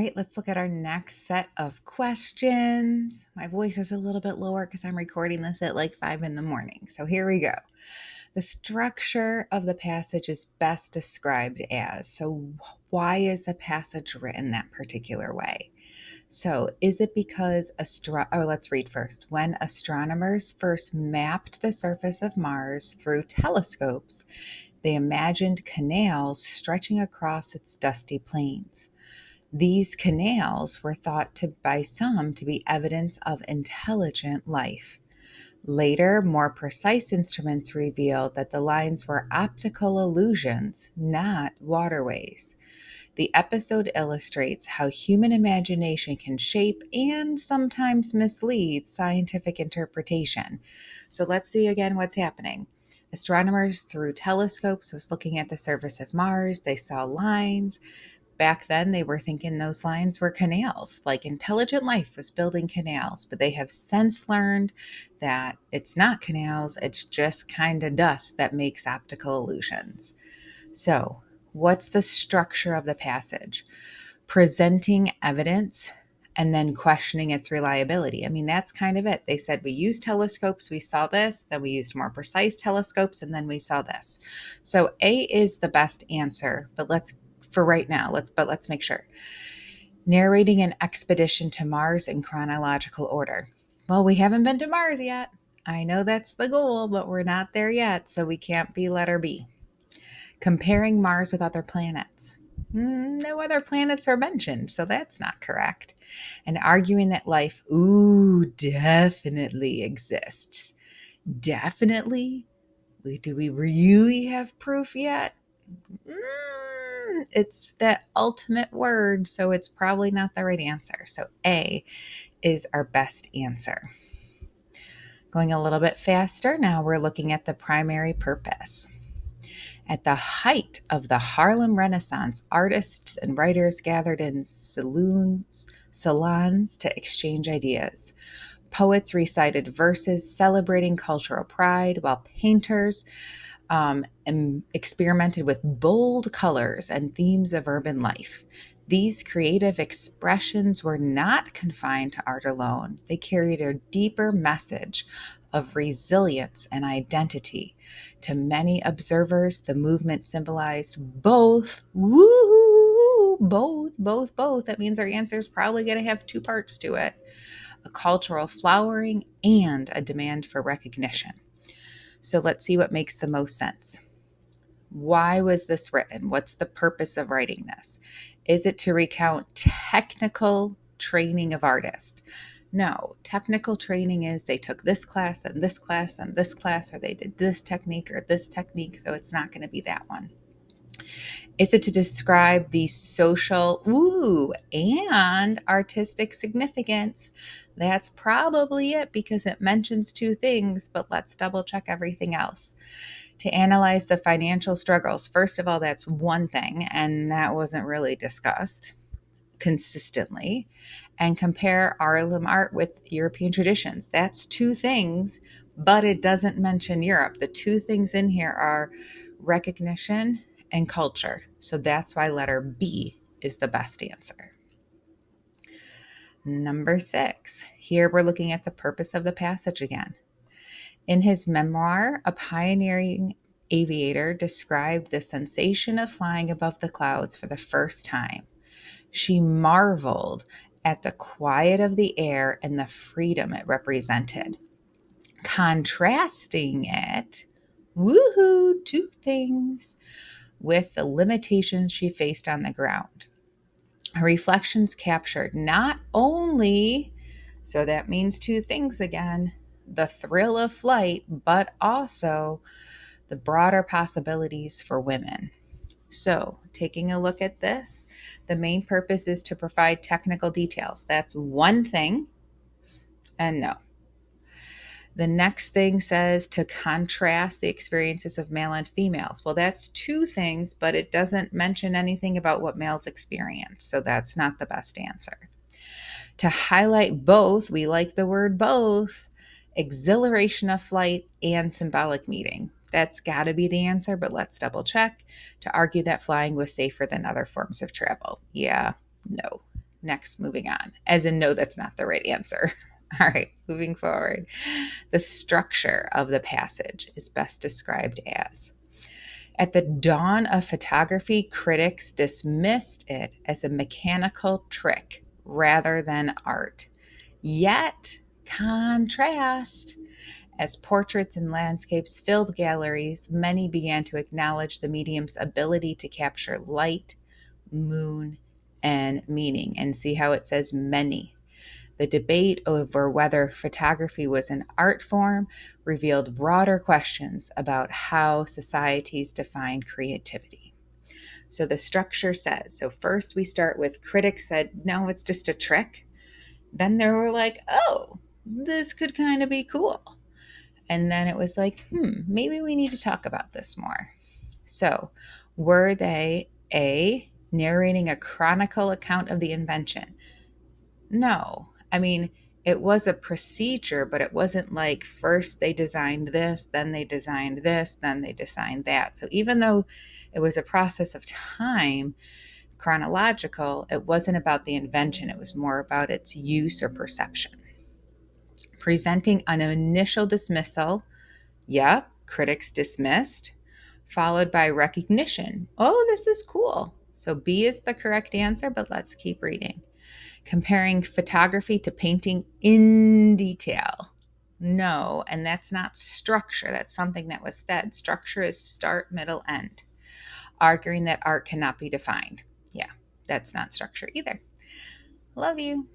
right, let's look at our next set of questions. My voice is a little bit lower because I'm recording this at like 5 in the morning. So here we go. The structure of the passage is best described as. So, why is the passage written that particular way? So, is it because let's read first. When astronomers first mapped the surface of Mars through telescopes, they imagined canals stretching across its dusty plains. These canals were thought by some to be evidence of intelligent life. Later, more precise instruments revealed that the lines were optical illusions, not waterways. The episode illustrates how human imagination can shape and sometimes mislead scientific interpretation. So let's see again what's happening. Astronomers through telescopes was looking at the surface of Mars. They saw lines. Back then, they were thinking those lines were canals, like intelligent life was building canals, but they have since learned that it's not canals, it's just kind of dust that makes optical illusions. So, what's the structure of the passage? Presenting evidence and then questioning its reliability. I mean, that's kind of it. They said we used telescopes, we saw this, then we used more precise telescopes, and then we saw this. So A is the best answer, but let's make sure. Narrating an expedition to Mars in chronological order. Well, we haven't been to Mars yet. I know that's the goal, but we're not there yet, so we can't be letter B. Comparing Mars with other planets. No other planets are mentioned, so that's not correct. And arguing that life, definitely exists. Definitely? Do we really have proof yet? It's that ultimate word, so it's probably not the right answer. So A is our best answer. Going a little bit faster, now we're looking at the primary purpose. At the height of the Harlem Renaissance, artists and writers gathered in salons to exchange ideas. Poets recited verses celebrating cultural pride, while painters experimented with bold colors and themes of urban life. These creative expressions were not confined to art alone. They carried a deeper message of resilience and identity. To many observers, the movement symbolized both. Woo! Both. That means our answer is probably going to have two parts to it: a cultural flowering and a demand for recognition. So let's see what makes the most sense. Why was this written? What's the purpose of writing this? Is it to recount technical training of artists? No, technical training is they took this class and this class and this class, or they did this technique or this technique, so it's not going to be that one. Is it to describe the social and artistic significance? That's probably it because it mentions two things, but let's double check everything else. To analyze the financial struggles. First of all, that's one thing, and that wasn't really discussed consistently. And compare Harlem art with European traditions. That's two things, but it doesn't mention Europe. The two things in here are recognition and culture. So that's why letter B is the best answer. Number 6. Here we're looking at the purpose of the passage again. In his memoir, a pioneering aviator described the sensation of flying above the clouds for the first time. She marveled at the quiet of the air and the freedom it represented. Contrasting it, two things, with the limitations she faced on the ground. Her reflections captured not only, so that means two things again, the thrill of flight, but also the broader possibilities for women. So, taking a look at this, the main purpose is to provide technical details. That's one thing, and no. The next thing says to contrast the experiences of male and females. Well, that's two things, but it doesn't mention anything about what males experience, so that's not the best answer. To highlight both, we like the word both, exhilaration of flight and symbolic meaning. That's got to be the answer, but let's double check. To argue that flying was safer than other forms of travel. Yeah, no, Next, moving on. As in, no, that's not the right answer. All right, moving forward. The structure of the passage is best described as: at the dawn of photography, critics dismissed it as a mechanical trick rather than art. Yet, contrast. As portraits and landscapes filled galleries, many began to acknowledge the medium's ability to capture light, moon, and meaning. And see how it says many. The debate over whether photography was an art form revealed broader questions about how societies define creativity. So the structure says, so first we start with critics said, no, it's just a trick. Then they were like, oh, this could kind of be cool. And then it was like, maybe we need to talk about this more. So were they A, narrating a chronicle account of the invention? No. I mean, it was a procedure, but it wasn't like first they designed this, then they designed this, then they designed that. So even though it was a process of time, chronological, it wasn't about the invention. It was more about its use or perception. Presenting an initial dismissal, yep, critics dismissed, followed by recognition. Oh, this is cool. So B is the correct answer, but let's keep reading. Comparing photography to painting in detail. No, and that's not structure. That's something that was said. Structure is start, middle, end. Arguing that art cannot be defined. Yeah, that's not structure either. Love you.